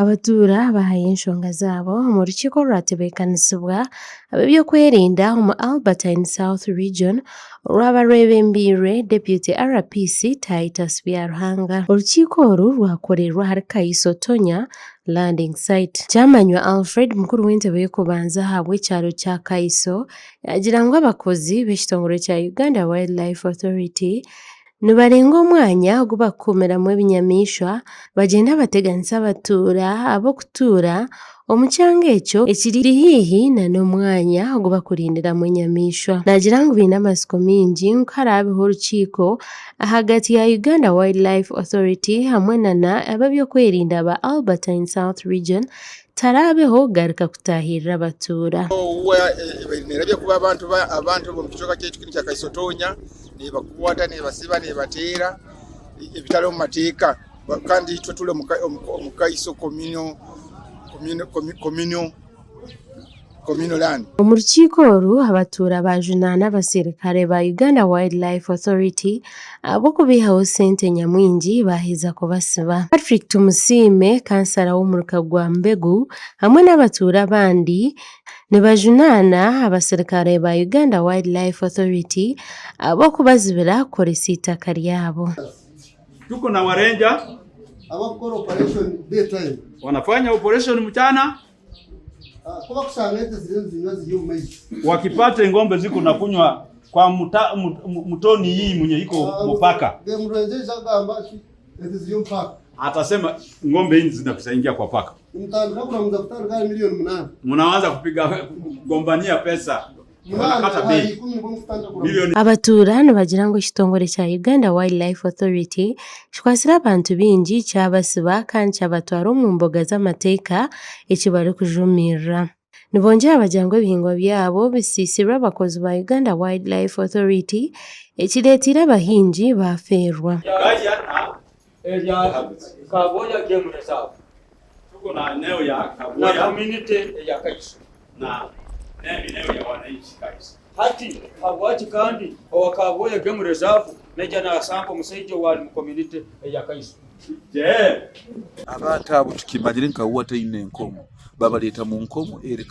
Abatuura bahaye enshonga zaabo mu rukiiko rwatebeekanisiibwa ab'ebyokwerinda omu Albertine South Region rwaba rwebembirwe Deputy RPC Titus Byaruhanga. Orukiiko oru rwakorerwa hari Kaiso Tonya Landing Site. Kyamanywa Alfred mukuru w'entebe y'okubanza habw'ekyaro kya Kaiso yagira ngu abakozi b'ekitongole kya Uganda Wildlife Authority nibarenga omwanya ogu bakuumiramu ebinyamaishwa bagyenda bateganisa abatuura ab'okutuura omu kyanga ekyo ekiri haihi n'omwanya ogu bakurindiramu enyamaishwa. Nagira ngu baine amasiko mingi ngu harabeho orukiiko ahagati ya Uganda Wildlife Authority hamwe ab'ebyokwerinda ba Albertine South Region tarabeho garuka kutahirira abatuura. Nerabye kuba abantu mu kicweka ky'ekikini kya Kaiso Tonya nebakwata nebasiba nebateera ebitali mu mateeka kandi itwe tule mu Kaiso communal land. Omu rukiiko oru abatuura bajunaana abasirikare ba Uganda Wildlife Authority ab'okubiihaho sente nyamwingi baheza kubasiba. Patrick Tumusiime kansala w'omuruka gwa Mbegu hamwe n'abatuura abandi nibajunaana abasirikare ba Uganda Wildlife Authority ab'okubazibira kukoresa itaka lyabo. Tuko na warenja abakora operation daytime wanafanya operation mchana, kwa kusanga ente zilizo maji wakipata ng'ombe ziko na kunywa kwa mtoni hii mwenye iko mpaka mrenjesha gamba ente zilizo mpaka atasema ng'ombe hizi zinakusaingia kwa paka mtandika kuna mzafutari gani milioni 8 mnaanza kupiga gombania pesa wanakata bei milioni. Abatuura nibagira ngu ekitongole kya Uganda Wildlife Authority kikwasira abantu bingi kyabasiba kandi kyabatwara omu mboga z'amateeka eki barikujumirira. Nibongera bagira ngu ebihingwa byabo bisiisirwe abakozi ba Uganda Wildlife Authority ekireetire abahingi bafeerwa. Tuko na eneo ya Kaboya na community ya Kaiso na eneo ya wananchi Kaiso. Hati habwachi kandi owakaboya game reserve nejana asambo museje wali mu community ya Kaiso. Je, abantu abo tukimagire nkawuwa taine nkomo babaleta mu nkomo eri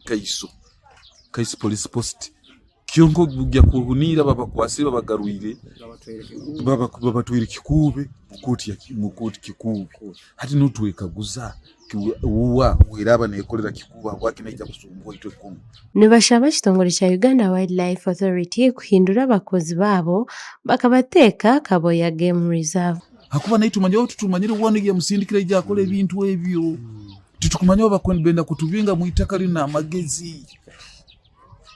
Kaiso police post kyongo bugya kuhunira babakwasira babagarwire babatwire kikube mukoti kikube hati notwekaguza uwa wiraba nekolera kikuba wakineja kusumbwa itwe kumu. Nibashaba ekitongole kya Uganda Wildlife Authority kuhindura abakozi baabo bakabateeka Kaboya Game Reserve. Hakuba naitumanya tutumanyire wani ya musindikira ijakole ebintu ebyo tutukumanya bakwenda kutubinga mu itaka lina amagezi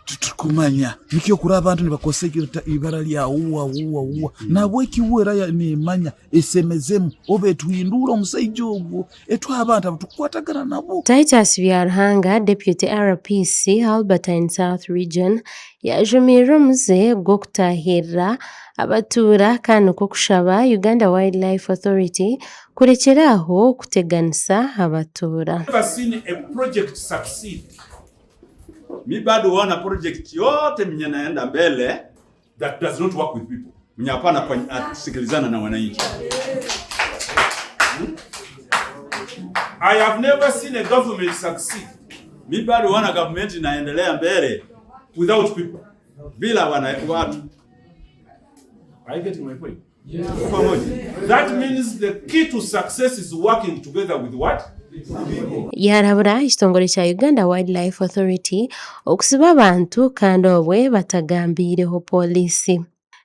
tutukumanya nikyo kuri abantu nibakosegera ibara lya uwa nabwe kiwera ya nemanya esemezemu obe tuhindura omusaijo ogwo etwa abantu abatukwatagana nabo. Titus Byaruhanga Deputy RPC Albertine South Region yajumirira omuze gw'okutahirira abatuura kandi okushaba Uganda Wildlife Authority kurekeraho kuteganisa abatuura. Never seen a project succeed. Mi bado wana project yote mwenye naenda mbele that does not work with people. Mwenye hapana kusikilizana na wananchi. I have never seen a government succeed. Mi bado wana government inaendelea mbele without people. Bila watu. Are you getting my point? Yeah. That means the key to success is working together with what? Yarabura ekitongole kya Uganda Wildlife Authority okusiba abantu kandi obwe batagambiireho poliisi.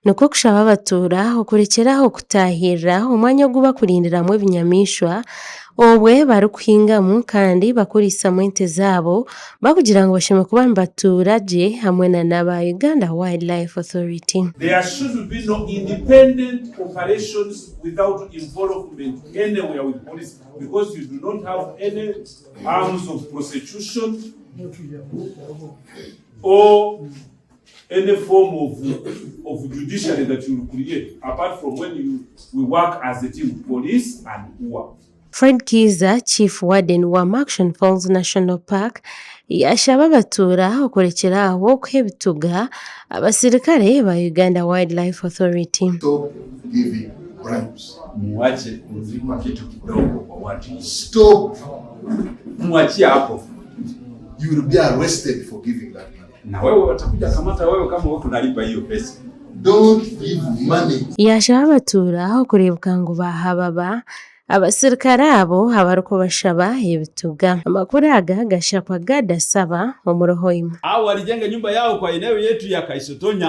Nikwo kushaba abatuura okurekeraho okutahirira omwanya ogu bakurindiramu ebinyamaishwa obwe barikuhingamu kandi bakurisamu ente zaabo bakugira ngu basheme kuba nibatuura gye hamwe n'aba Uganda Wildlife Authority. There should be no independent operations without involvement anywhere with police because you do not have any arms of prosecution or any form of judiciary that you create apart from when we work as a team, police and UWA. Fred Kiza, Chief Warden wa Action Falls National Park, yashaba abatuura okurekeraho okuha ebituga abasirikare ba Uganda Wildlife Authority. Stop giving bribes. Muache kulipa kitu kidogo kwa watu. Stop. Muachie hapo. You will be arrested for giving that money. Na wewe watakuja kamata wewe kama wewe unalipa hiyo pesa. Don't give money. yasha abatura okurebuka ngu bahababa abasirikare abo abariko bashaba ebituga. Amakuru aga gashakwa gadasaba omuroho imwe. Hao walijenga nyumba yao kwa eneo yetu ya Kaisotonya.